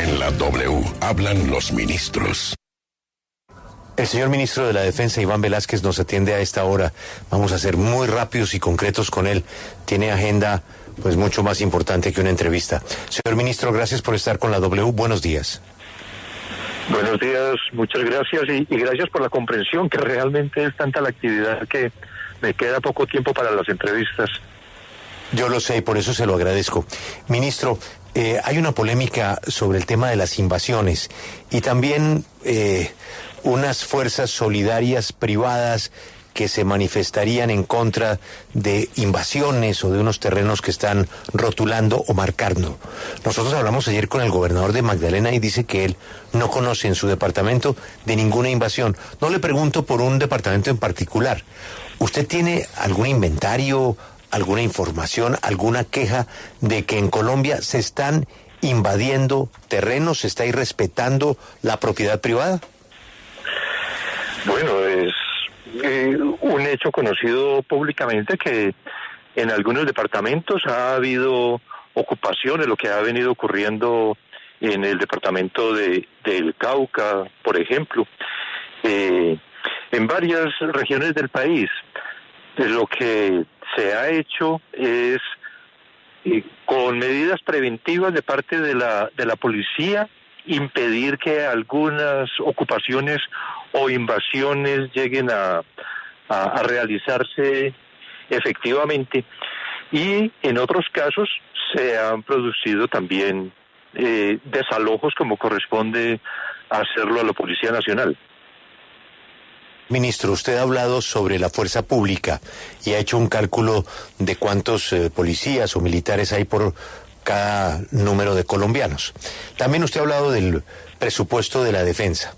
En la W hablan los ministros. El señor ministro de la Defensa, Iván Velázquez, nos atiende a esta hora. Vamos a ser muy rápidos y concretos con él. Tiene agenda, pues, mucho más importante que una entrevista. Señor ministro, gracias por estar con la W. Buenos días. Buenos días, muchas gracias y gracias por la comprensión, que realmente es tanta la actividad que me queda poco tiempo para las entrevistas. Yo lo sé y por eso se lo agradezco. Ministro, hay una polémica sobre el tema de las invasiones y también unas fuerzas solidarias privadas que se manifestarían en contra de invasiones o de unos terrenos que están rotulando o marcando. Nosotros hablamos ayer con el gobernador de Magdalena y dice que él no conoce en su departamento de ninguna invasión. No le pregunto por un departamento en particular. ¿Usted tiene algún inventario, alguna información, alguna queja de que en Colombia se están invadiendo terrenos, se está irrespetando la propiedad privada? Bueno, es un hecho conocido públicamente que en algunos departamentos ha habido ocupaciones, lo que ha venido ocurriendo en el departamento del Cauca, por ejemplo, en varias regiones del país. Lo que se ha hecho es, con medidas preventivas de parte de la policía, impedir que algunas ocupaciones o invasiones lleguen a realizarse efectivamente, y en otros casos se han producido también desalojos como corresponde hacerlo a la Policía Nacional. Ministro, usted ha hablado sobre la fuerza pública y ha hecho un cálculo de cuántos policías o militares hay por cada número de colombianos. También usted ha hablado del presupuesto de la defensa.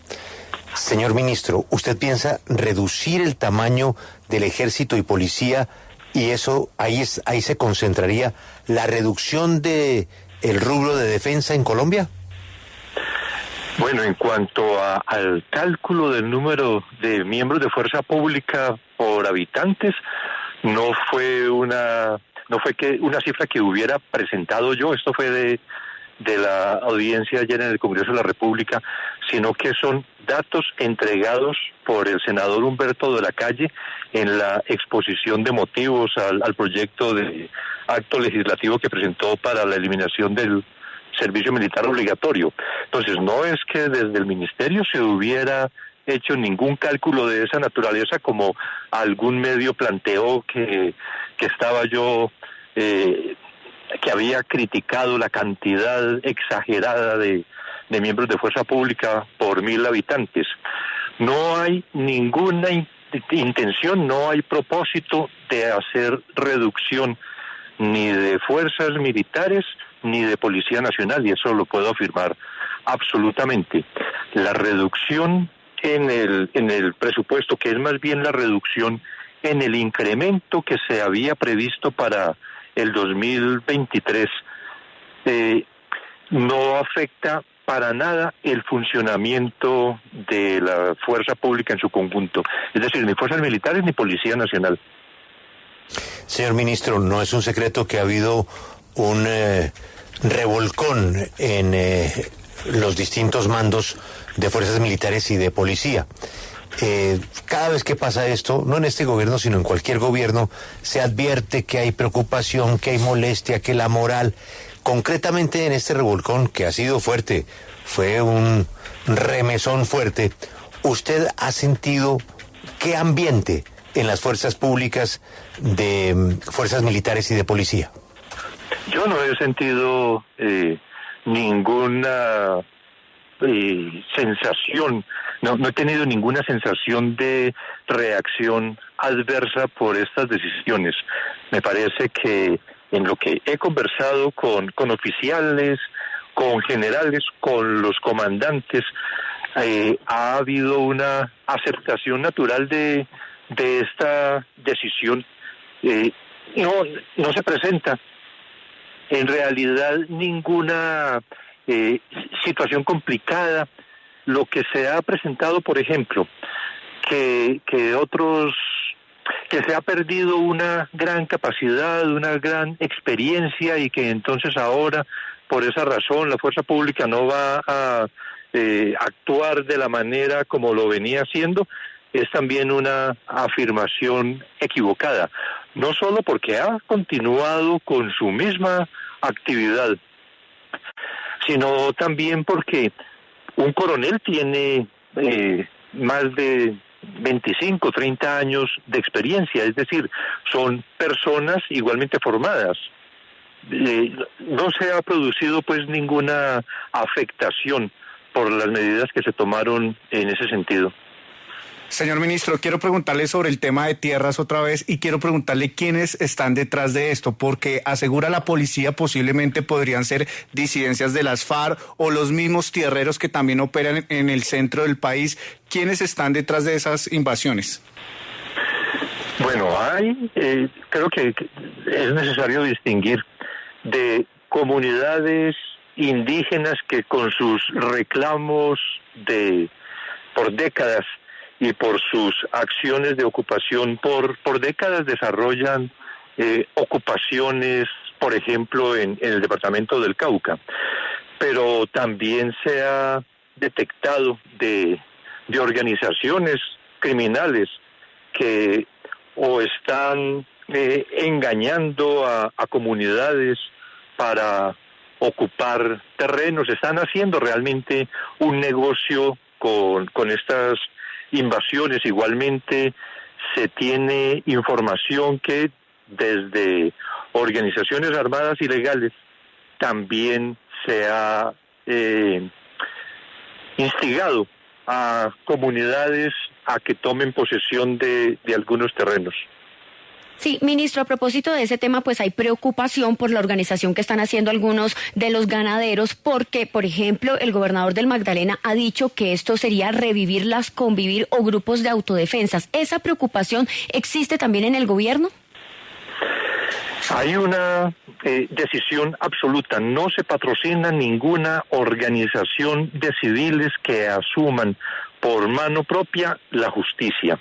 Señor ministro, ¿usted piensa reducir el tamaño del ejército y policía y eso ahí se concentraría la reducción de el rubro de defensa en Colombia? Bueno, en cuanto al cálculo del número de miembros de fuerza pública por habitantes, no fue una cifra que hubiera presentado yo, esto fue de la audiencia ayer en el Congreso de la República, sino que son datos entregados por el senador Humberto de la Calle en la exposición de motivos al proyecto de acto legislativo que presentó para la eliminación del servicio militar obligatorio. Entonces, no es que desde el ministerio se hubiera hecho ningún cálculo de esa naturaleza, como algún medio planteó que estaba yo, que había criticado la cantidad exagerada de miembros de fuerza pública por 1.000 habitantes. No hay ninguna intención, no hay propósito de hacer reducción ni de fuerzas militares ni de Policía Nacional, y eso lo puedo afirmar absolutamente. La reducción en el presupuesto, que es más bien la reducción en el incremento que se había previsto para el 2023, no afecta para nada el funcionamiento de la fuerza pública en su conjunto, es decir, ni fuerzas militares ni Policía Nacional. Señor ministro, no es un secreto que ha habido un revolcón en los distintos mandos de fuerzas militares y de policía. Cada vez que pasa esto, no en este gobierno, sino en cualquier gobierno, se advierte que hay preocupación, que hay molestia, que la moral, concretamente en este revolcón que ha sido fuerte, fue un remesón fuerte. ¿Usted ha sentido qué ambiente en las fuerzas públicas de fuerzas militares y de policía? Yo no he sentido ninguna sensación, no he tenido ninguna sensación de reacción adversa por estas decisiones. Me parece que en lo que he conversado con oficiales, con generales, con los comandantes, ha habido una aceptación natural de esta decisión. No se presenta en realidad ninguna situación complicada. Lo que se ha presentado, por ejemplo, que se ha perdido una gran capacidad, una gran experiencia, y que entonces ahora por esa razón la fuerza pública no va a actuar de la manera como lo venía haciendo, es también una afirmación equivocada, no solo porque ha continuado con su misma actividad, sino también porque un coronel tiene más de 25, 30 años de experiencia, es decir, son personas igualmente formadas. No se ha producido pues ninguna afectación por las medidas que se tomaron en ese sentido. Señor ministro, quiero preguntarle sobre el tema de tierras otra vez y quiero preguntarle quiénes están detrás de esto, porque asegura la policía posiblemente podrían ser disidencias de las FARC o los mismos tierreros que también operan en el centro del país. ¿Quiénes están detrás de esas invasiones? Bueno, creo que es necesario distinguir de comunidades indígenas que con sus reclamos por décadas y por sus acciones de ocupación por décadas desarrollan ocupaciones, por ejemplo, en el departamento del Cauca. Pero también se ha detectado de organizaciones criminales que o están engañando a comunidades para ocupar terrenos, están haciendo realmente un negocio con estas invasiones. Igualmente se tiene información que desde organizaciones armadas ilegales también se ha instigado a comunidades a que tomen posesión de algunos terrenos. Sí, ministro, a propósito de ese tema, pues hay preocupación por la organización que están haciendo algunos de los ganaderos, porque, por ejemplo, el gobernador del Magdalena ha dicho que esto sería revivir las convivir o grupos de autodefensas. ¿Esa preocupación existe también en el gobierno? Hay una decisión absoluta. No se patrocina ninguna organización de civiles que asuman por mano propia la justicia.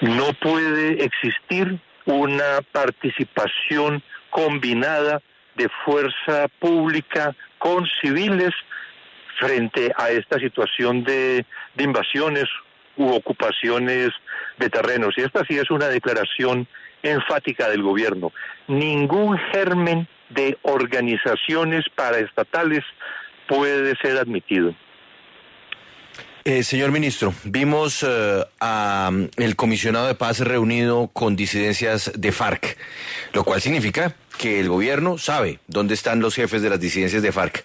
No puede existir una participación combinada de fuerza pública con civiles frente a esta situación de invasiones u ocupaciones de terrenos. Y esta sí es una declaración enfática del gobierno. Ningún germen de organizaciones paraestatales puede ser admitido. Señor ministro, vimos a el comisionado de paz reunido con disidencias de FARC, lo cual significa que el gobierno sabe dónde están los jefes de las disidencias de FARC.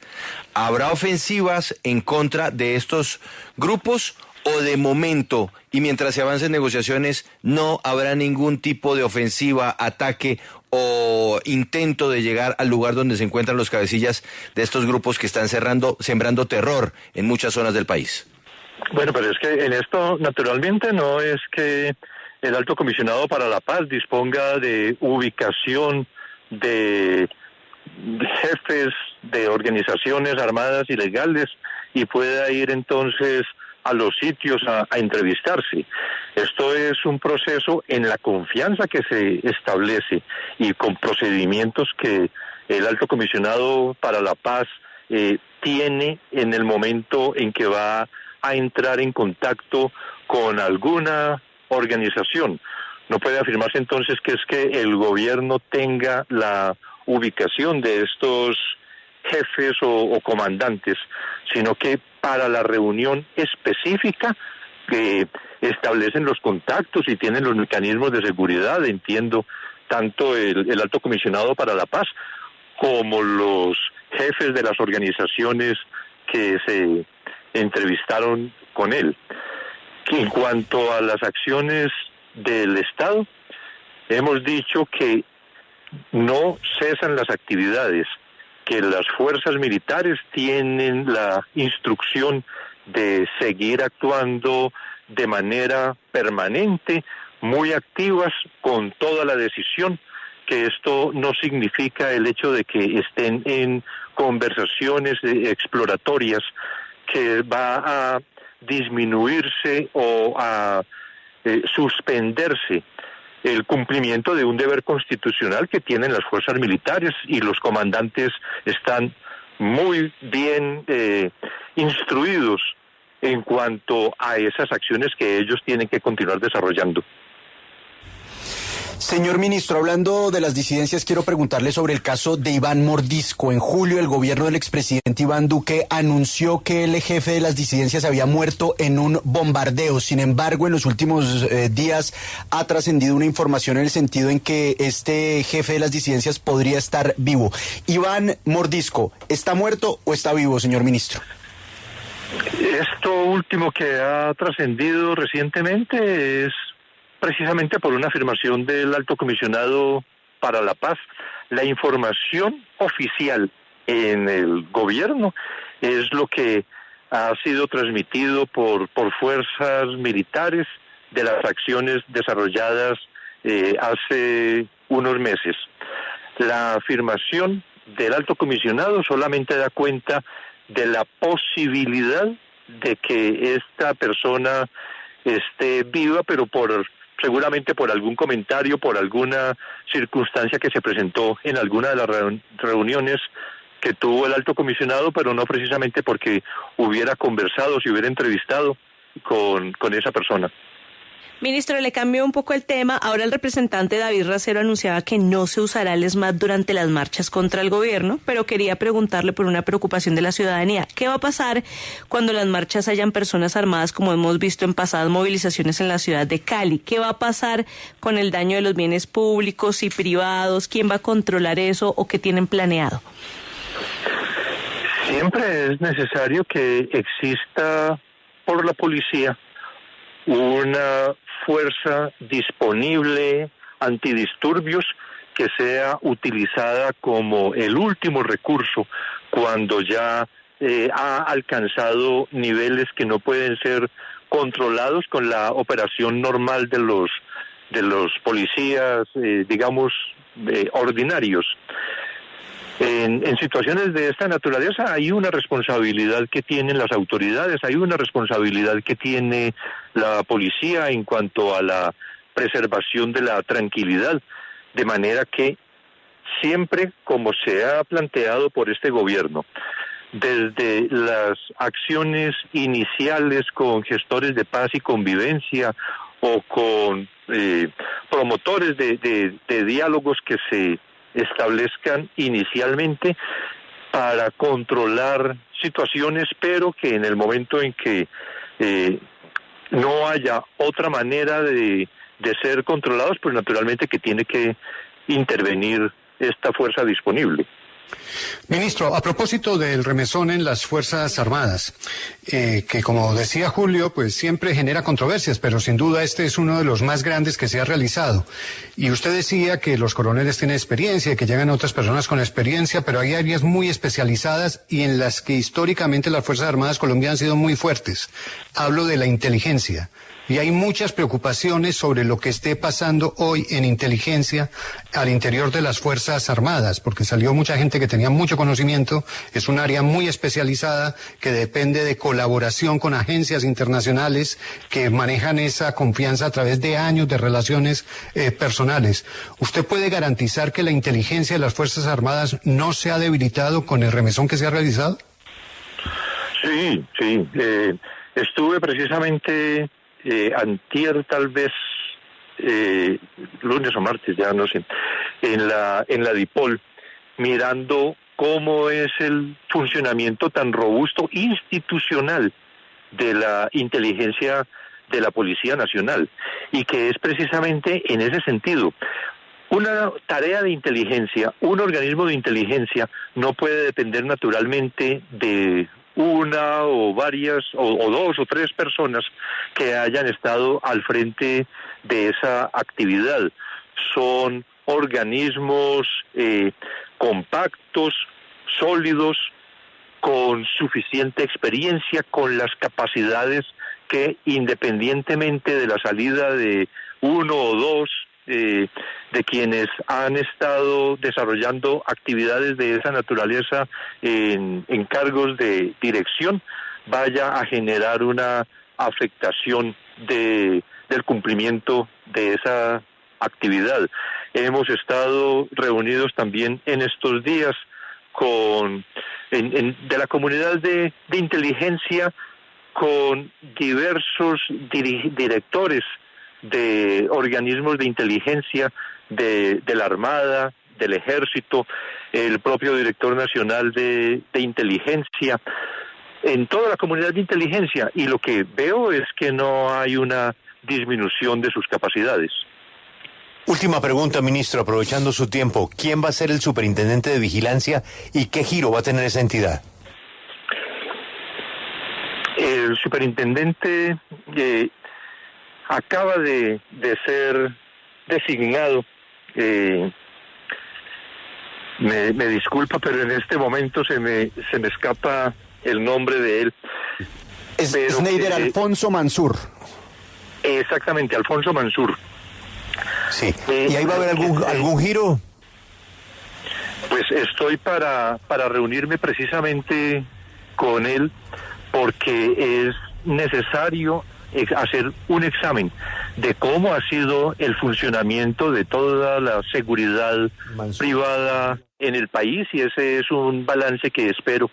¿Habrá ofensivas en contra de estos grupos o de momento, y mientras se avancen negociaciones, no habrá ningún tipo de ofensiva, ataque o intento de llegar al lugar donde se encuentran los cabecillas de estos grupos que están sembrando terror en muchas zonas del país? Bueno, pero es que en esto naturalmente no es que el Alto Comisionado para la Paz disponga de ubicación de jefes de organizaciones armadas ilegales y pueda ir entonces a los sitios a entrevistarse. Esto es un proceso en la confianza que se establece y con procedimientos que el Alto Comisionado para la Paz tiene en el momento en que va a entrar en contacto con alguna organización. No puede afirmarse entonces que es que el gobierno tenga la ubicación de estos jefes o comandantes, sino que para la reunión específica que establecen los contactos y tienen los mecanismos de seguridad, entiendo, tanto el Alto Comisionado para la Paz como los jefes de las organizaciones que se entrevistaron con él. En cuanto a las acciones del Estado, hemos dicho que no cesan las actividades, que las fuerzas militares tienen la instrucción de seguir actuando de manera permanente, muy activas, con toda la decisión, que esto no significa el hecho de que estén en conversaciones exploratorias, que va a disminuirse o a suspenderse el cumplimiento de un deber constitucional que tienen las fuerzas militares, y los comandantes están muy bien instruidos en cuanto a esas acciones que ellos tienen que continuar desarrollando. Señor ministro, hablando de las disidencias, quiero preguntarle sobre el caso de Iván Mordisco. En julio, el gobierno del expresidente Iván Duque anunció que el jefe de las disidencias había muerto en un bombardeo. Sin embargo, en los últimos días ha trascendido una información en el sentido en que este jefe de las disidencias podría estar vivo. Iván Mordisco, ¿está muerto o está vivo, señor ministro? Esto último que ha trascendido recientemente es precisamente por una afirmación del Alto Comisionado para la Paz. La información oficial en el gobierno es lo que ha sido transmitido por fuerzas militares de las acciones desarrolladas hace unos meses. La afirmación del Alto Comisionado solamente da cuenta de la posibilidad de que esta persona esté viva, pero seguramente por algún comentario, por alguna circunstancia que se presentó en alguna de las reuniones que tuvo el Alto Comisionado, pero no precisamente porque hubiera conversado, se hubiera entrevistado con esa persona. Ministro, le cambió un poco el tema. Ahora el representante David Racero anunciaba que no se usará el ESMAD durante las marchas contra el gobierno, pero quería preguntarle por una preocupación de la ciudadanía. ¿Qué va a pasar cuando en las marchas hayan personas armadas, como hemos visto en pasadas movilizaciones en la ciudad de Cali? ¿Qué va a pasar con el daño de los bienes públicos y privados? ¿Quién va a controlar eso o qué tienen planeado? Siempre es necesario que exista por la policía una fuerza disponible antidisturbios que sea utilizada como el último recurso cuando ya ha alcanzado niveles que no pueden ser controlados con la operación normal de los policías, ordinarios. En situaciones de esta naturaleza hay una responsabilidad que tienen las autoridades, hay una responsabilidad que tiene la policía en cuanto a la preservación de la tranquilidad, de manera que siempre, como se ha planteado por este gobierno, desde las acciones iniciales con gestores de paz y convivencia o con promotores de diálogos que se establezcan inicialmente para controlar situaciones, pero que en el momento en que no haya otra manera de ser controlados, pues naturalmente que tiene que intervenir esta fuerza disponible. Ministro, a propósito del remesón en las Fuerzas Armadas, que como decía Julio, pues siempre genera controversias, pero sin duda este es uno de los más grandes que se ha realizado. Y usted decía que los coroneles tienen experiencia, que llegan otras personas con experiencia, pero hay áreas muy especializadas y en las que históricamente las Fuerzas Armadas colombianas han sido muy fuertes. Hablo de la inteligencia. Y hay muchas preocupaciones sobre lo que esté pasando hoy en inteligencia al interior de las Fuerzas Armadas, porque salió mucha gente que tenía mucho conocimiento, es un área muy especializada que depende de colaboración con agencias internacionales que manejan esa confianza a través de años de relaciones personales. ¿Usted puede garantizar que la inteligencia de las Fuerzas Armadas no se ha debilitado con el remesón que se ha realizado? Sí. Estuve precisamente antier, tal vez lunes o martes, ya no sé, en la DIPOL, mirando cómo es el funcionamiento tan robusto institucional de la inteligencia de la Policía Nacional, y que es precisamente en ese sentido. Una tarea de inteligencia, un organismo de inteligencia no puede depender naturalmente de una o varias o dos o tres personas que hayan estado al frente de esa actividad. Son organismos compactos, sólidos, con suficiente experiencia, con las capacidades que, independientemente de la salida de uno o dos de quienes han estado desarrollando actividades de esa naturaleza en cargos de dirección, vaya a generar una afectación del cumplimiento de esa actividad. Hemos estado reunidos también en estos días de la comunidad de inteligencia con diversos directores de organismos de inteligencia de la Armada, del Ejército, el propio director nacional de inteligencia, en toda la comunidad de inteligencia, y lo que veo es que no hay una disminución de sus capacidades. Última pregunta, ministro, aprovechando su tiempo. ¿Quién va a ser el superintendente de vigilancia y qué giro va a tener esa entidad? El superintendente acaba de ser designado. Me disculpa, pero en este momento se me escapa el nombre de él. Es Neider Alfonso Mansur. Exactamente, Alfonso Mansur. Sí. ¿Y ahí va a haber algún giro? Pues estoy para reunirme precisamente con él, porque es necesario hacer un examen de cómo ha sido el funcionamiento de toda la seguridad privada en el país, y ese es un balance que espero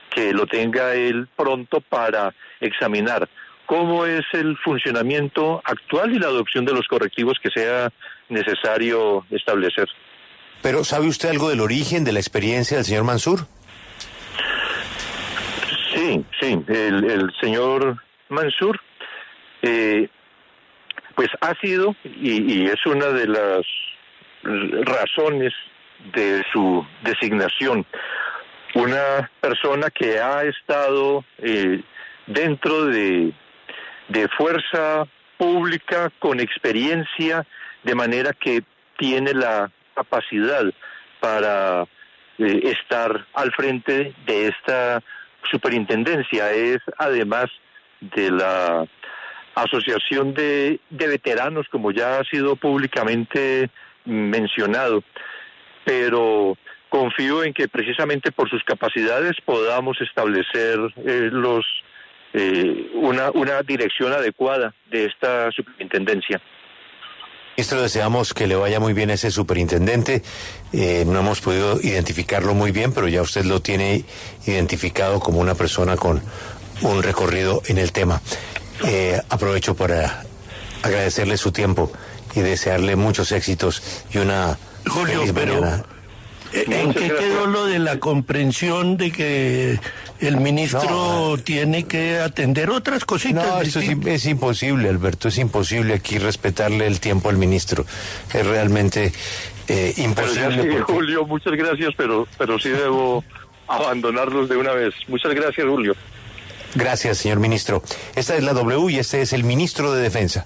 que lo tenga él pronto para examinar cómo es el funcionamiento actual y la adopción de los correctivos que sea necesario establecer. Pero ¿sabe usted algo del origen de la experiencia del señor Mansur? Sí, el señor Mansur pues ha sido, y es una de las razones de su designación, una persona que ha estado dentro de fuerza pública con experiencia, de manera que tiene la capacidad para estar al frente de esta superintendencia. Es además de la Asociación de Veteranos, como ya ha sido públicamente mencionado, pero confío en que precisamente por sus capacidades podamos establecer una dirección adecuada de esta superintendencia. Ministro, deseamos que le vaya muy bien a ese superintendente. No hemos podido identificarlo muy bien, pero ya usted lo tiene identificado como una persona con un recorrido en el tema. Aprovecho para agradecerle su tiempo y desearle muchos éxitos y una Julio, feliz mañana. ¿En qué quedó lo de la comprensión de que el ministro tiene que atender otras cositas? No, esto es imposible, Alberto, es imposible aquí respetarle el tiempo al ministro. Es realmente imposible. Pero porque... Julio, muchas gracias, pero sí debo abandonarlos de una vez. Muchas gracias, Julio. Gracias, señor ministro. Esta es la W y este es el ministro de Defensa.